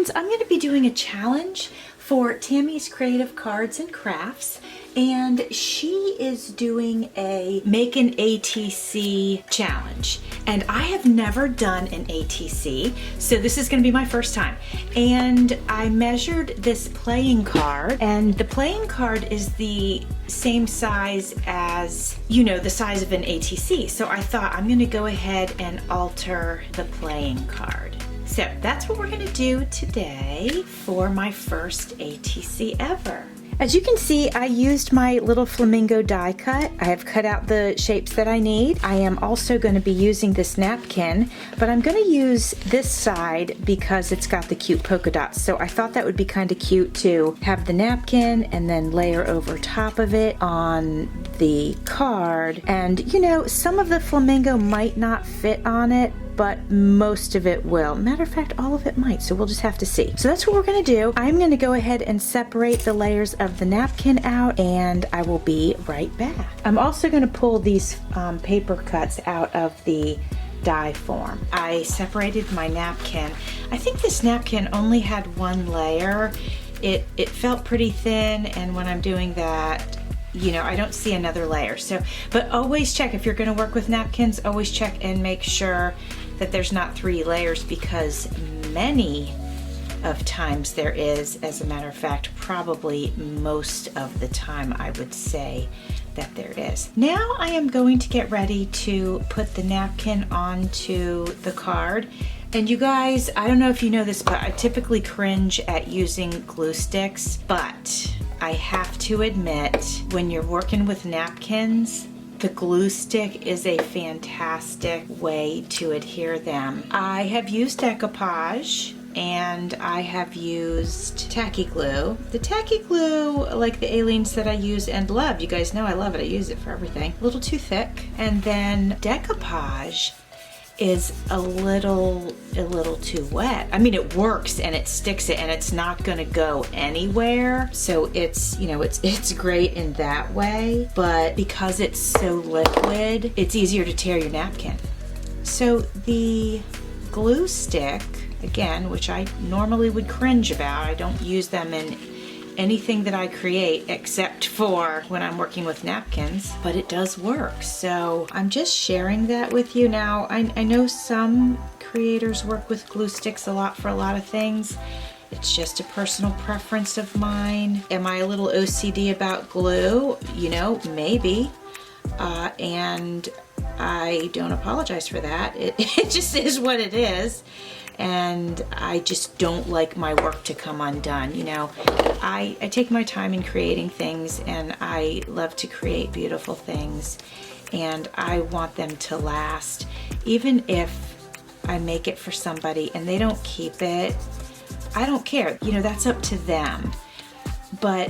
friends, I'm going to be doing a challenge for Tammy's Creative Cards and Crafts, and she is doing a Make an ATC challenge. And I have never done an ATC, so this is going to be my first time. And I measured this playing card, and the playing card is the same size as, you know, the size of an ATC. So I thought I'm going to go ahead and alter the playing card. So that's what we're gonna do today for my first ATC ever. As you can see, I used my little flamingo die cut. I have cut out the shapes that I need. I am also gonna be using this napkin, but I'm gonna use this side because it's got the cute polka dots. So I thought that would be kind of cute to have the napkin and then layer over top of it on the card. And you know, some of the flamingo might not fit on it, but most of it will. Matter of fact, all of it might, so we'll just have to see. So that's what we're gonna do. I'm gonna go ahead and separate the layers of the napkin out, and I will be right back. I'm also gonna pull these paper cuts out of the die form. I separated my napkin. I think this napkin only had one layer. It felt pretty thin, and when I'm doing that, you know, I don't see another layer. So, but always check, if you're gonna work with napkins, always check and make sure that there's not 3 layers, because many of times there is. As a matter of fact, probably most of the time I would say that there is. Now I am going to get ready to put the napkin onto the card. And you guys, I don't know if you know this, but I typically cringe at using glue sticks, but I have to admit, when you're working with napkins, the glue stick is a fantastic way to adhere them. I have used decoupage and I have used tacky glue. The tacky glue, like the Aleene's that I use and love, you guys know I love it, I use it for everything. A little too thick. And then decoupage is a little too wet. I mean, it works and it sticks it and it's not gonna go anywhere. So it's, you know, it's great in that way, but because it's so liquid, it's easier to tear your napkin. So the glue stick, again, which I normally would cringe about, I don't use them in anything that I create except for when I'm working with napkins, but it does work. So I'm just sharing that with you. Now, I know some creators work with glue sticks a lot for a lot of things. It's just a personal preference of mine. Am I a little OCD about glue? You know, maybe. And I don't apologize for that. It just is what it is. And I just don't like my work to come undone. You know, I take my time in creating things, and I love to create beautiful things, and I want them to last. Even if I make it for somebody and they don't keep it, I don't care. You know, that's up to them. But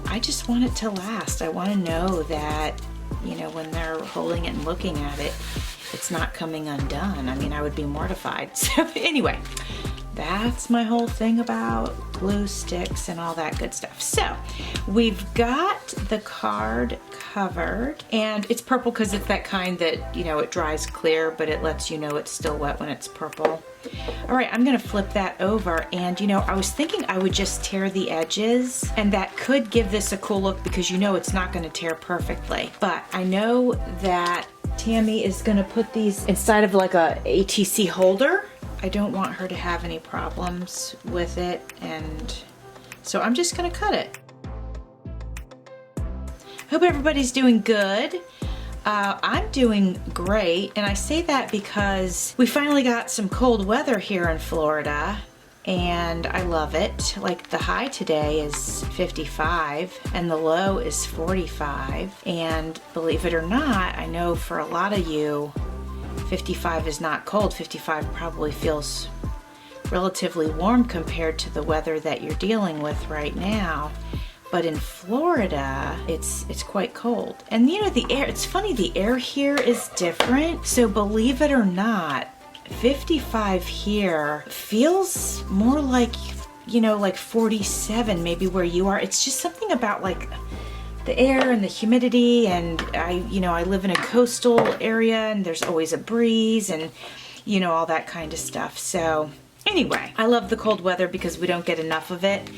I just want it to last. I want to know that, you know, when they're holding it and looking at it, it's not coming undone. I mean, I would be mortified. So anyway, that's my whole thing about glue sticks and all that good stuff. So we've got the card covered, and it's purple because it's that kind that, you know, it dries clear, but it lets you know it's still wet when it's purple. All right, I'm gonna flip that over, and you know, I was thinking I would just tear the edges, and that could give this a cool look because you know it's not gonna tear perfectly. But I know that Tammy is gonna put these inside of like a ATC holder. I don't want her to have any problems with it, and so I'm just gonna cut it. Hope everybody's doing good. I'm doing great, and I say that because we finally got some cold weather here in Florida, and I love it. Like, the high today is 55 and the low is 45, and believe it or not, I know for a lot of you 55 is not cold. 55 probably feels relatively warm compared to the weather that you're dealing with right now. But in Florida, it's quite cold. And you know, the air, it's funny, the air here is different. So believe it or not, 55 here feels more like, you know, like 47 maybe where you are. It's just something about like the air and the humidity, and I live in a coastal area and there's always a breeze and, you know, all that kind of stuff. So Anyway, I love the cold weather because we don't get enough of it.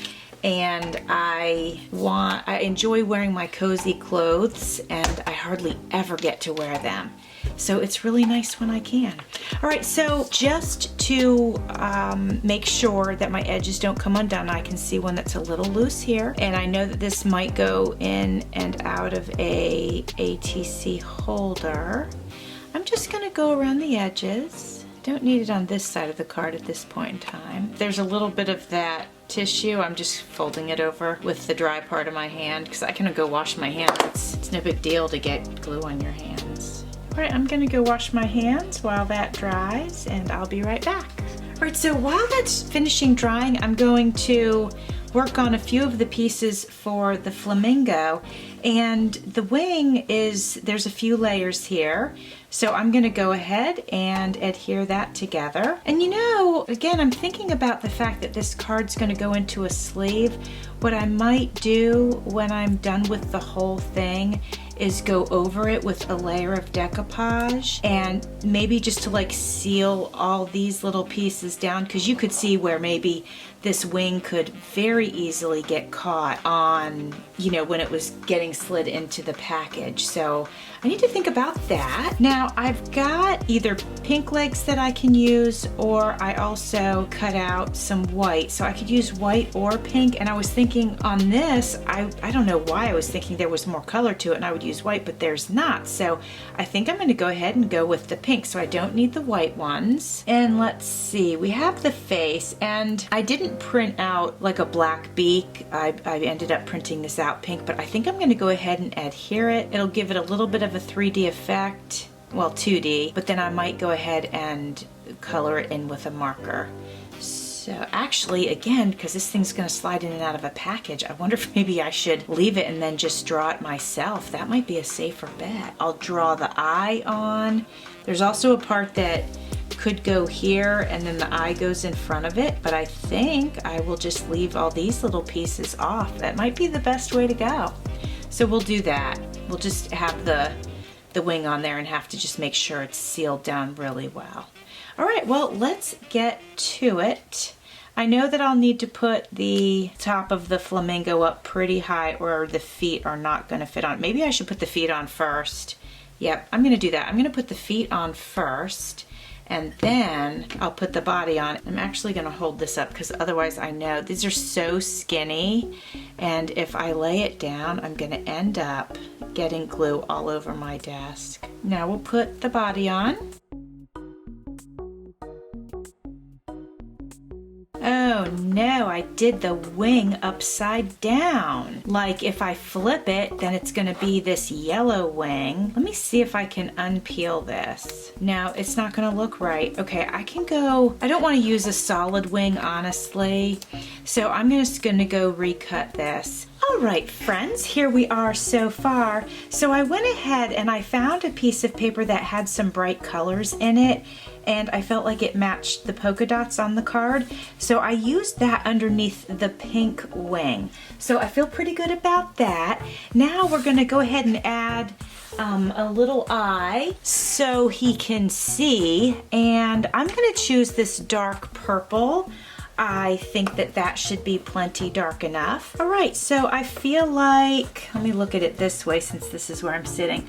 And I enjoy wearing my cozy clothes, and I hardly ever get to wear them. So it's really nice when I can. All right, so just to make sure that my edges don't come undone, I can see one that's a little loose here. And I know that this might go in and out of a ATC holder. I'm just gonna go around the edges. Don't need it on this side of the card at this point in time. There's a little bit of that tissue. I'm just folding it over with the dry part of my hand because I can go wash my hands. It's no big deal to get glue on your hands. All right, I'm gonna go wash my hands while that dries, and I'll be right back. All right, so while that's finishing drying, I'm going to work on a few of the pieces for the flamingo. And the wing there's a few layers here. So I'm gonna go ahead and adhere that together. And you know, again, I'm thinking about the fact that this card's gonna go into a sleeve. What I might do when I'm done with the whole thing is go over it with a layer of decoupage, and maybe just to like seal all these little pieces down, because you could see where maybe this wing could very easily get caught on, you know, when it was getting slid into the package. So I need to think about that. Now I've got either pink legs that I can use, or I also cut out some white. So I could use white or pink, and I was thinking on this, I don't know why I was thinking there was more color to it and I would use white, but there's not. So I think I'm gonna go ahead and go with the pink, so I don't need the white ones. And let's see, we have the face, and I didn't print out like a black beak. I ended up printing this out pink, but I think I'm gonna go ahead and adhere it. It'll give it a little bit of a 3D effect, well 2D, but then I might go ahead and color it in with a marker. So actually, again, because this thing's gonna slide in and out of a package, I wonder if maybe I should leave it and then just draw it myself. That might be a safer bet. I'll draw the eye on. There's also a part that could go here and then the eye goes in front of it, but I think I will just leave all these little pieces off. That might be the best way to go. So we'll do that. We'll just have the wing on there and have to just make sure it's sealed down really well. All right, well, let's get to it. I know that I'll need to put the top of the flamingo up pretty high, or the feet are not gonna fit on. Maybe I should put the feet on first. Yep, I'm gonna do that. I'm gonna put the feet on first, and then I'll put the body on. I'm actually gonna hold this up because otherwise I know these are so skinny, and if I lay it down, I'm gonna end up getting glue all over my desk. Now we'll put the body on. Oh no, I did the wing upside down. Like if I flip it, then it's gonna be this yellow wing. Let me see if I can unpeel this. No, it's not gonna look right. Okay, I can go, I don't wanna use a solid wing, honestly. So I'm just gonna go recut this. All right, friends, here we are so far. So I went ahead and I found a piece of paper that had some bright colors in it, and I felt like it matched the polka dots on the card. So I used that underneath the pink wing. So I feel pretty good about that. Now we're gonna go ahead and add a little eye so he can see, and I'm gonna choose this dark purple. I think that that should be plenty dark enough. All right, so I feel like, let me look at it this way since this is where I'm sitting.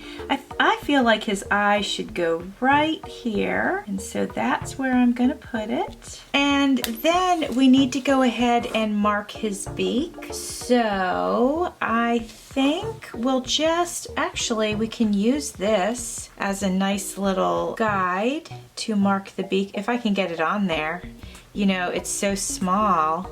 I feel like his eye should go right here, and so that's where I'm gonna put it. And then we need to go ahead and mark his beak. So I think we'll just, actually we can use this as a nice little guide to mark the beak, if I can get it on there. You know, it's so small,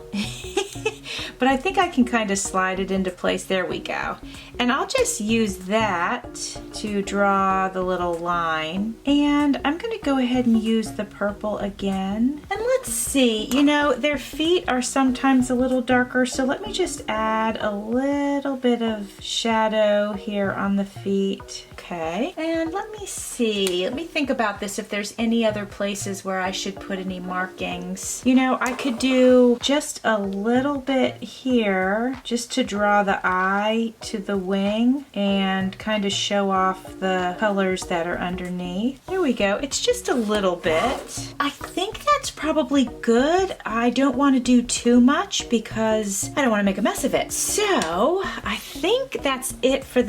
but I think I can kind of slide it into place. There we go. And I'll just use that to draw the little line. And I'm gonna go ahead and use the purple again. And let's see, you know, their feet are sometimes a little darker, so let me just add a little bit of shadow here on the feet. Okay, and let me see. Let me think about this, if there's any other places where I should put any markings. You know, I could do just a little bit here, just to draw the eye to the wing and kind of show off the colors that are underneath. There we go. It's just a little bit. I think that's probably good. I don't want to do too much because I don't want to make a mess of it. So I think that's it for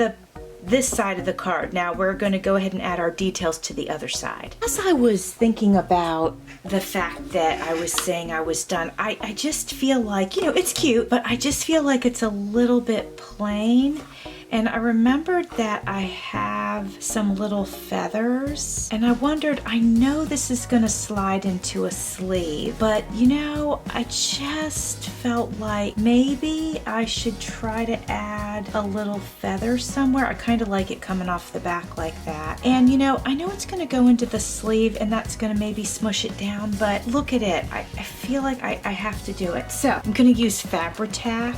this side of the card. Now we're going to go ahead and add our details to the other side. As I was thinking about the fact that I was saying I was done, I just feel like, you know, it's cute, but I just feel like it's a little bit plain. And I remembered that I have some little feathers, and I wondered, I know this is gonna slide into a sleeve, but you know, I just felt like maybe I should try to add a little feather somewhere. I kind of like it coming off the back like that. And you know it's gonna go into the sleeve, and that's gonna maybe smush it down, but look at it. I feel like I have to do it. So I'm gonna use Fabri-Tac.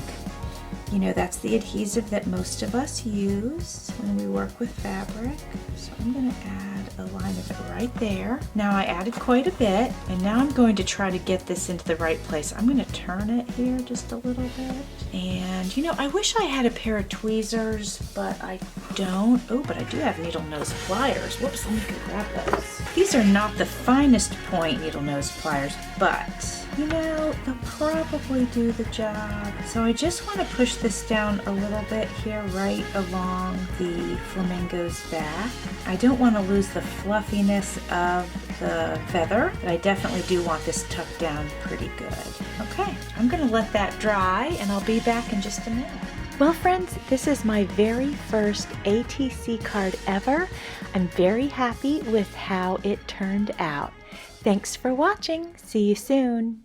You know, that's the adhesive that most of us use when we work with fabric. So I'm gonna add a line of it right there. Now I added quite a bit, and now I'm going to try to get this into the right place. I'm gonna turn it here just a little bit. And you know, I wish I had a pair of tweezers, but I don't. Oh, but I do have needle nose pliers. Whoops, let me go grab those. These are not the finest point needle nose pliers, but you know, they'll probably do the job. So I just want to push this down a little bit here, right along the flamingo's back. I don't want to lose the fluffiness of the feather, but I definitely do want this tucked down pretty good. Okay, I'm going to let that dry, and I'll be back in just a minute. Well, friends, this is my very first ATC card ever. I'm very happy with how it turned out. Thanks for watching. See you soon.